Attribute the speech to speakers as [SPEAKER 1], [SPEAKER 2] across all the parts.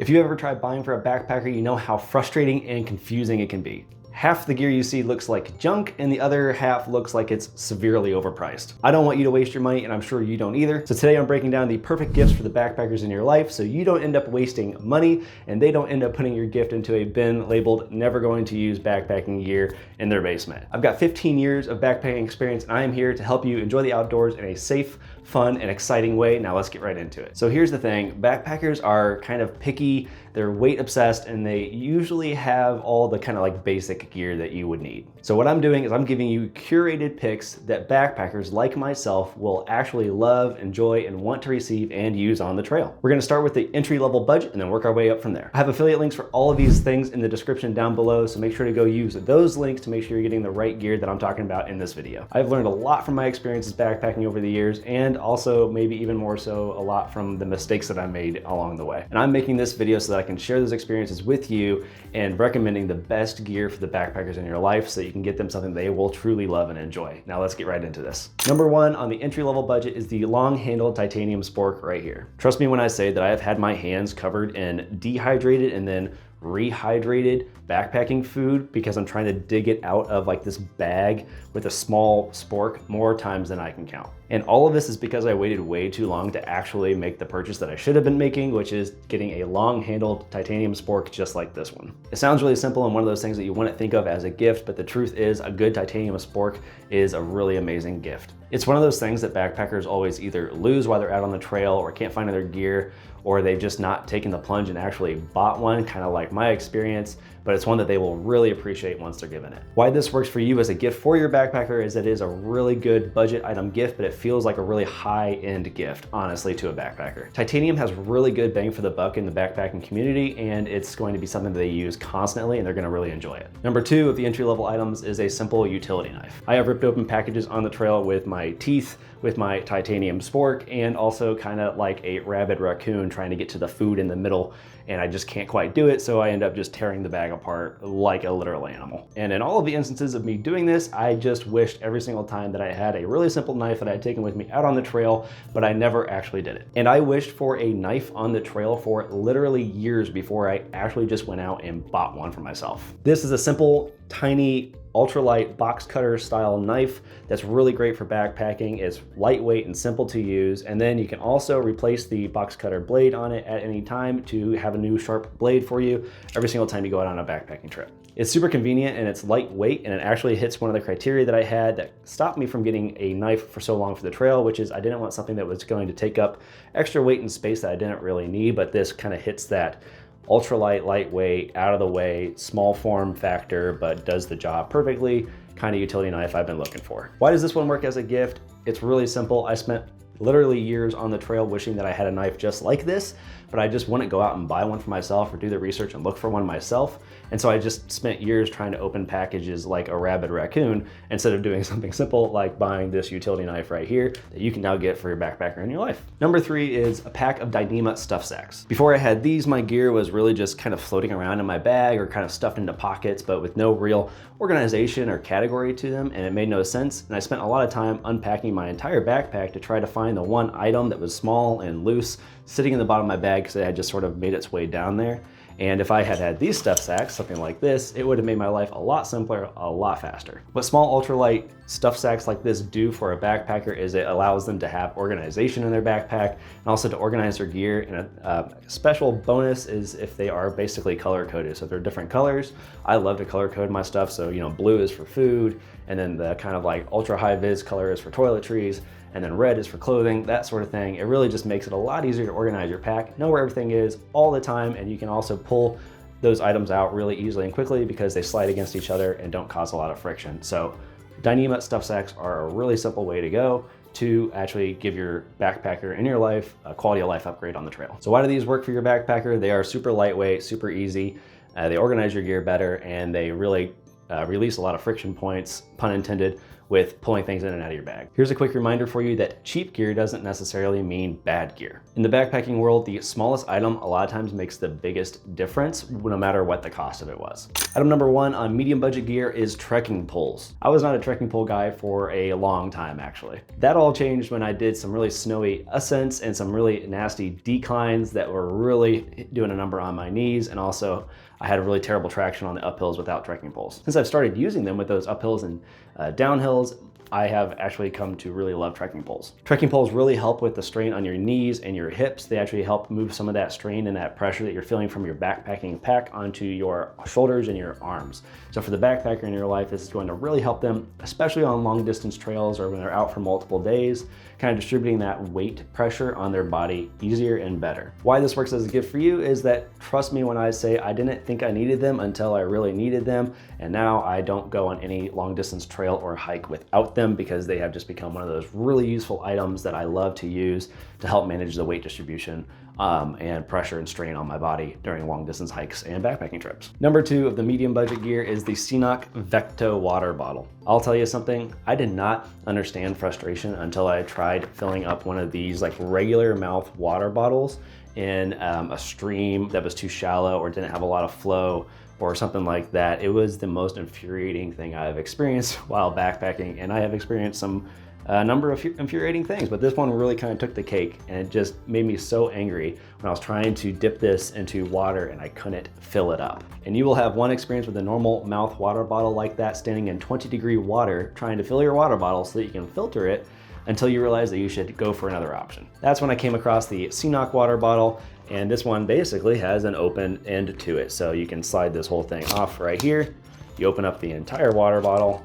[SPEAKER 1] If you ever tried buying for a backpacker, you know how frustrating and confusing it can be. Half the gear you see looks like junk and the other half looks like it's severely overpriced. I don't want you to waste your money, and I'm sure you don't either. So today I'm breaking down the perfect gifts for the backpackers in your life so you don't end up wasting money and they don't end up putting your gift into a bin labeled never going to use backpacking gear in their basement. I've got 15 years of backpacking experience and I am here to help you enjoy the outdoors in a safe, fun, and exciting way. Now let's get right into it. So here's the thing, backpackers are kind of picky, they're weight obsessed, and they usually have all the kind of like basic gear that you would need. So what I'm doing is I'm giving you curated picks that backpackers like myself will actually love, enjoy, and want to receive and use on the trail. We're gonna start with the entry-level budget and then work our way up from there. I have affiliate links for all of these things in the description down below, so make sure to go use those links to make sure you're getting the right gear that I'm talking about in this video. I've learned a lot from my experiences backpacking over the years, and also maybe even more so a lot from the mistakes that I made along the way. And I'm making this video so that I can share those experiences with you and recommending the best gear for the backpackers in your life so that you can get them something they will truly love and enjoy. Now let's get right into this. Number one on the entry-level budget is the long-handled titanium spork right here. Trust me when I say that I have had my hands covered in dehydrated and then rehydrated backpacking food because I'm trying to dig it out of like this bag with a small spork more times than I can count. And all of this is because I waited way too long to actually make the purchase that I should have been making, which is getting a long-handled titanium spork just like this one. It sounds really simple and one of those things that you wouldn't think of as a gift, but the truth is a good titanium spork is a really amazing gift. It's one of those things that backpackers always either lose while they're out on the trail or can't find their gear, or they've just not taken the plunge and actually bought one, kind of like my experience, but it's one that they will really appreciate once they're given it. Why this works for you as a gift for your backpacker is that it is a really good budget item gift, but it feels like a really high-end gift, honestly, to a backpacker. Titanium has really good bang for the buck in the backpacking community, and it's going to be something that they use constantly, and they're gonna really enjoy it. Number two of the entry-level items is a simple utility knife. I have ripped open packages on the trail with my teeth, with my titanium spork, and also kind of like a rabid raccoon trying to get to the food in the middle, and I just can't quite do it, so I end up just tearing the bag apart like a literal animal. And in all of the instances of me doing this, I just wished every single time that I had a really simple knife that I had taken with me out on the trail, but I never actually did it. And I wished for a knife on the trail for literally years before I actually just went out and bought one for myself. This is a simple, tiny, ultralight box cutter style knife that's really great for backpacking. It's lightweight and simple to use, and then you can also replace the box cutter blade on it at any time to have a new sharp blade for you every single time you go out on a backpacking trip. It's super convenient and it's lightweight, and it actually hits one of the criteria that I had that stopped me from getting a knife for so long for the trail, which is I didn't want something that was going to take up extra weight and space that I didn't really need, but this kind of hits that ultralight, lightweight, out of the way, small form factor, but does the job perfectly kind of utility knife I've been looking for. Why does this one work as a gift? It's really simple. I spent literally years on the trail wishing that I had a knife just like this, but I just wouldn't go out and buy one for myself or do the research and look for one myself. And so I just spent years trying to open packages like a rabid raccoon instead of doing something simple like buying this utility knife right here that you can now get for your backpacker in your life. Number three is a pack of Dyneema stuff sacks. Before I had these, my gear was really just kind of floating around in my bag or kind of stuffed into pockets, but with no real organization or category to them, and it made no sense. And I spent a lot of time unpacking my entire backpack to try to find the one item that was small and loose sitting in the bottom of my bag because it had just sort of made its way down there. And if I had had these stuff sacks, something like this, it would have made my life a lot simpler, a lot faster. What small ultralight stuff sacks like this do for a backpacker is it allows them to have organization in their backpack and also to organize their gear. And a special bonus is if they are basically color coded. So if they're different colors, I love to color code my stuff. So, you know, blue is for food, and then the kind of like ultra high vis color is for toiletries, and then red is for clothing, that sort of thing. It really just makes it a lot easier to organize your pack, know where everything is all the time, and you can also pull those items out really easily and quickly because they slide against each other and don't cause a lot of friction. So Dyneema stuff sacks are a really simple way to go to actually give your backpacker in your life a quality of life upgrade on the trail. So why do these work for your backpacker? They are super lightweight, super easy. They organize your gear better, and they really release a lot of friction points, pun intended, with pulling things in and out of your bag. Here's a quick reminder for you that cheap gear doesn't necessarily mean bad gear. In the backpacking world, the smallest item a lot of times makes the biggest difference, no matter what the cost of it was. Item number one on medium budget gear is trekking poles. I was not a trekking pole guy for a long time, actually. That all changed when I did some really snowy ascents and some really nasty declines that were really doing a number on my knees, and also I had really terrible traction on the uphills without trekking poles. Since I've started using them with those uphills and downhills, I have actually come to really love trekking poles. Trekking poles really help with the strain on your knees and your hips. They actually help move some of that strain and that pressure that you're feeling from your backpacking pack onto your shoulders and your arms. So for the backpacker in your life, this is going to really help them, especially on long distance trails or when they're out for multiple days, kind of distributing that weight pressure on their body easier and better. Why this works as a gift for you is that, trust me when I say I didn't think I needed them until I really needed them, and now I don't go on any long distance trail or hike without them because they have just become one of those really useful items that I love to use to help manage the weight distribution and pressure and strain on my body during long distance hikes and backpacking trips. Number two of the medium budget gear is the CNOC Vecto water bottle. I'll tell you something, I did not understand frustration until I tried filling up one of these like regular mouth water bottles in a stream that was too shallow or didn't have a lot of flow or something like that. It was the most infuriating thing I've experienced while backpacking, and I have experienced a number of infuriating things, but this one really kind of took the cake, and it just made me so angry when I was trying to dip this into water and I couldn't fill it up. And you will have one experience with a normal mouth water bottle like that, standing in 20-degree water, trying to fill your water bottle so that you can filter it, until you realize that you should go for another option. That's when I came across the CNOC water bottle, and this one basically has an open end to it. So you can slide this whole thing off right here. You open up the entire water bottle,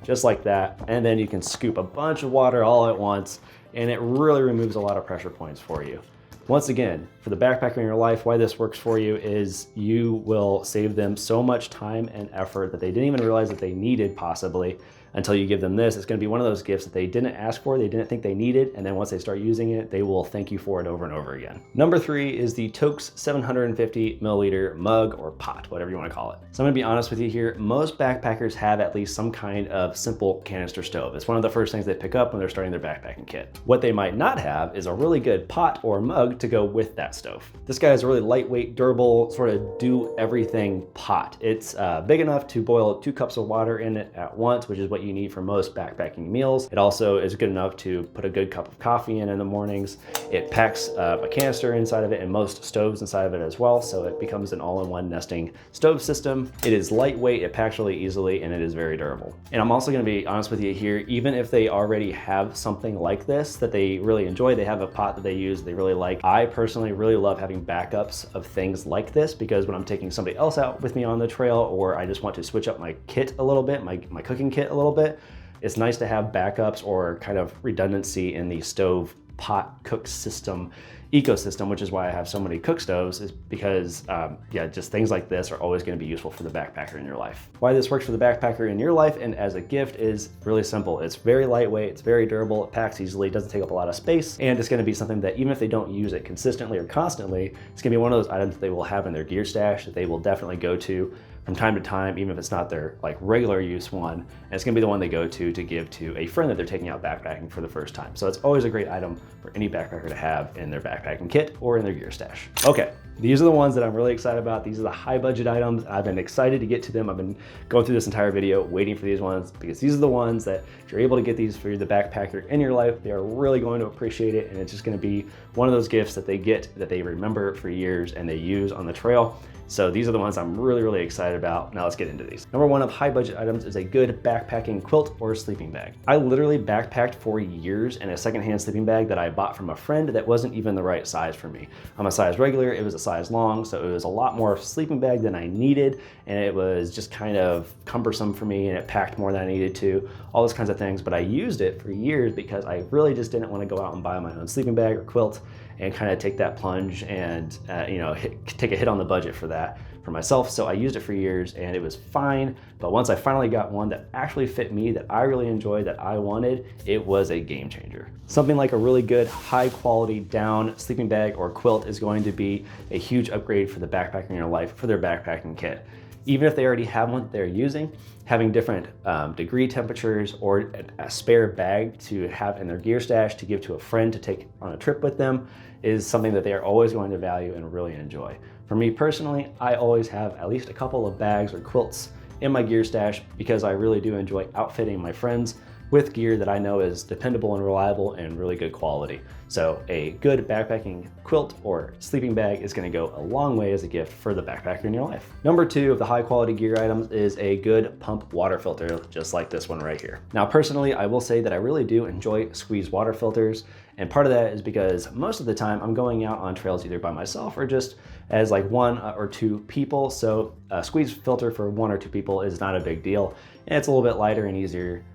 [SPEAKER 1] just like that, and then you can scoop a bunch of water all at once, and it really removes a lot of pressure points for you. Once again, for the backpacker in your life, why this works for you is you will save them so much time and effort that they didn't even realize that they needed possibly until you give them this. It's gonna be one of those gifts that they didn't ask for, they didn't think they needed, and then once they start using it, they will thank you for it over and over again. Number three is the Toaks 750 milliliter mug or pot, whatever you wanna call it. So I'm gonna be honest with you here, most backpackers have at least some kind of simple canister stove. It's one of the first things they pick up when they're starting their backpacking kit. What they might not have is a really good pot or mug to go with that stove. This guy is a really lightweight, durable, sort of do everything pot. It's big enough to boil 2 cups of water in it at once, which is what you need for most backpacking meals. It also is good enough to put a good cup of coffee in the mornings. It packs a canister inside of it and most stoves inside of it as well, so it becomes an all-in-one nesting stove system. It is lightweight, it packs really easily, and it is very durable. And I'm also gonna be honest with you here, even if they already have something like this that they really enjoy, they have a pot that they use, they really like. I personally really love having backups of things like this, because when I'm taking somebody else out with me on the trail, or I just want to switch up my kit a little bit, my cooking kit a little bit, it's nice to have backups or kind of redundancy in the stove pot cook system ecosystem, which is why I have so many cook stoves, is because yeah, just things like this are always going to be useful for the backpacker in your life. Why this works for the backpacker in your life and as a gift is really simple. It's very lightweight, it's very durable, it packs easily, doesn't take up a lot of space, and it's going to be something that even if they don't use it consistently or constantly, it's going to be one of those items that they will have in their gear stash that they will definitely go to from time to time, even if it's not their like regular use one, and it's gonna be the one they go to give to a friend that they're taking out backpacking for the first time. So it's always a great item for any backpacker to have in their backpacking kit or in their gear stash. Okay, these are the ones that I'm really excited about. These are the high budget items. I've been excited to get to them. I've been going through this entire video waiting for these ones, because these are the ones that if you're able to get these for the backpacker in your life, they are really going to appreciate it, and it's just gonna be one of those gifts that they get that they remember for years and they use on the trail. So these are the ones I'm really, really excited about. Now let's get into these. Number one of high budget items is a good backpacking quilt or sleeping bag. I literally backpacked for years in a secondhand sleeping bag that I bought from a friend that wasn't even the right size for me. I'm a size regular, it was a size long, so it was a lot more sleeping bag than I needed, and it was just kind of cumbersome for me, and it packed more than I needed to, all those kinds of things. But I used it for years because I really just didn't want to go out and buy my own sleeping bag or quilt and kind of take that plunge and you know, take a hit on the budget for that for myself. So I used it for years and it was fine. But once I finally got one that actually fit me, that I really enjoyed, that I wanted, it was a game changer. Something like a really good high quality down sleeping bag or quilt is going to be a huge upgrade for the backpacker in your life for their backpacking kit. Even if they already have one that they're using, having different degree temperatures or a spare bag to have in their gear stash to give to a friend to take on a trip with them is something that they are always going to value and really enjoy. For me personally, I always have at least a couple of bags or quilts in my gear stash because I really do enjoy outfitting my friends with gear that I know is dependable and reliable and really good quality. So a good backpacking quilt or sleeping bag is going to go a long way as a gift for the backpacker in your life. Number 2 of the high quality gear items is a good pump water filter, just like this one right here. Now personally, I will say that I really do enjoy squeeze water filters, and part of that is because most of the time I'm going out on trails either by myself or just as like 1 or 2 people. So a squeeze filter for 1 or 2 people is not a big deal, and it's a little bit lighter and easier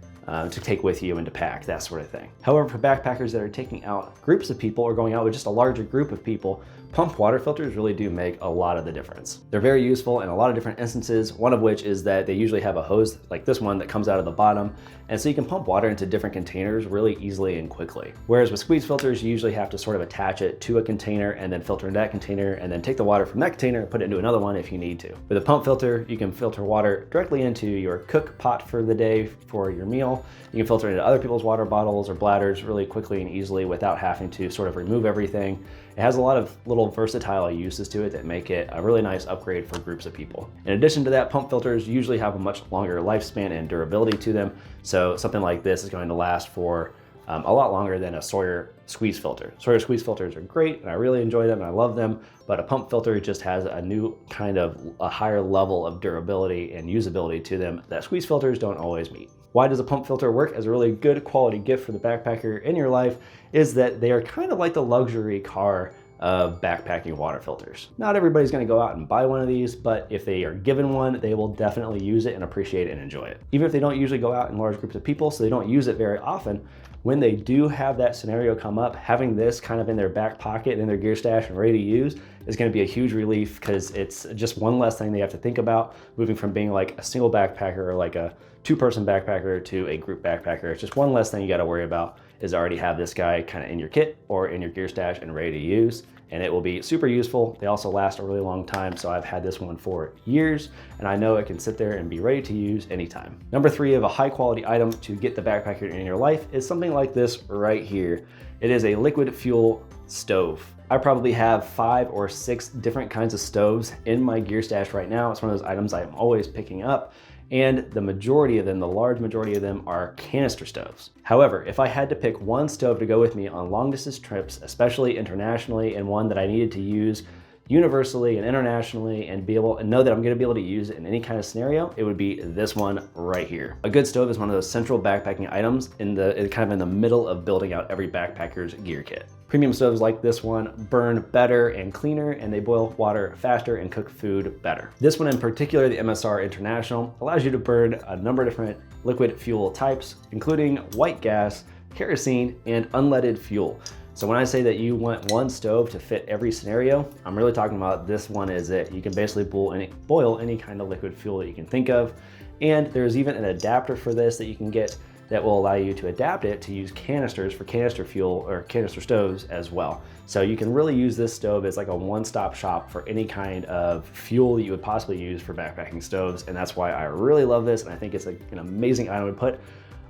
[SPEAKER 1] to take with you and to pack, that sort of thing. However, for backpackers that are taking out groups of people or going out with just a larger group of people, pump water filters really do make a lot of the difference. They're very useful in a lot of different instances, one of which is that they usually have a hose like this one that comes out of the bottom, and so you can pump water into different containers really easily and quickly. Whereas with squeeze filters, you usually have to sort of attach it to a container and then filter in that container and then take the water from that container and put it into another one if you need to. With a pump filter, you can filter water directly into your cook pot for the day for your meal. You can filter into other people's water bottles or bladders really quickly and easily without having to sort of remove everything. It has a lot of little versatile uses to it that make it a really nice upgrade for groups of people. In addition to that, pump filters usually have a much longer lifespan and durability to them. So something like this is going to last for a lot longer than a Sawyer squeeze filter. Sawyer squeeze filters are great and I really enjoy them and I love them, but a pump filter just has a new kind of a higher level of durability and usability to them that squeeze filters don't always meet. Why does a pump filter work as a really good quality gift for the backpacker in your life is that they are kind of like the luxury car of backpacking water filters. Not everybody's going to go out and buy one of these, but if they are given one, they will definitely use it and appreciate it and enjoy it. Even if they don't usually go out in large groups of people, so they don't use it very often, when they do have that scenario come up, having this kind of in their back pocket, in their gear stash and ready to use is going to be a huge relief because it's just one less thing they have to think about moving from being like a single backpacker or like a 2-person backpacker to a group backpacker. It's just one less thing you got to worry about is already have this guy kind of in your kit or in your gear stash and ready to use, and it will be super useful. They also last a really long time, so I've had this one for years and I know it can sit there and be ready to use anytime. Number 3 of a high quality item to get the backpacker in your life is something like this right here. It is a liquid fuel stove. I probably have 5 or 6 different kinds of stoves in my gear stash right now. It's one of those items I'm always picking up, and the majority of them, the large majority of them, are canister stoves. However, if I had to pick one stove to go with me on long distance trips, especially internationally, and one that I needed to use universally and internationally and be able and know that I'm going to be able to use it in any kind of scenario, it would be this one right here. A good stove is one of those central backpacking items in the middle of building out every backpacker's gear kit. Premium stoves like this one burn better and cleaner, and they boil water faster and cook food better. This one in particular, the MSR International, allows you to burn a number of different liquid fuel types, including white gas, kerosene, and unleaded fuel. So when I say that you want one stove to fit every scenario, I'm really talking about this one is it. You can basically boil any kind of liquid fuel that you can think of. And there's even an adapter for this that you can get that will allow you to adapt it to use canisters for canister fuel or canister stoves as well. So you can really use this stove as like a one-stop shop for any kind of fuel that you would possibly use for backpacking stoves. And that's why I really love this. And I think it's an amazing item to put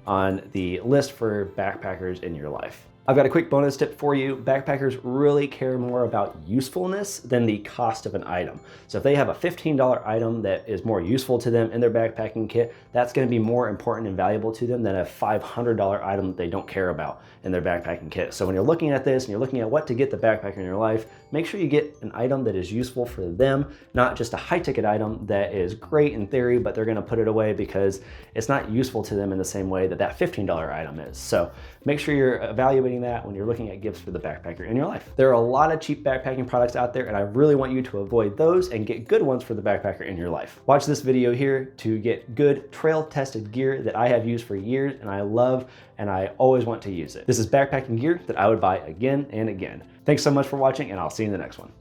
[SPEAKER 1] on the list for backpackers in your life. I've got a quick bonus tip for you. Backpackers really care more about usefulness than the cost of an item. So if they have a $15 item that is more useful to them in their backpacking kit, that's going to be more important and valuable to them than a $500 item that they don't care about in their backpacking kit. So when you're looking at this and you're looking at what to get the backpacker in your life, make sure you get an item that is useful for them, not just a high-ticket item that is great in theory, but they're going to put it away because it's not useful to them in the same way that that $15 item is. So make sure you're evaluating that when you're looking at gifts for the backpacker in your life. There are a lot of cheap backpacking products out there, and I really want you to avoid those and get good ones for the backpacker in your life. Watch this video here to get good trail-tested gear that I have used for years and I love, and I always want to use it. This is backpacking gear that I would buy again and again. Thanks so much for watching, and I'll see you in the next one.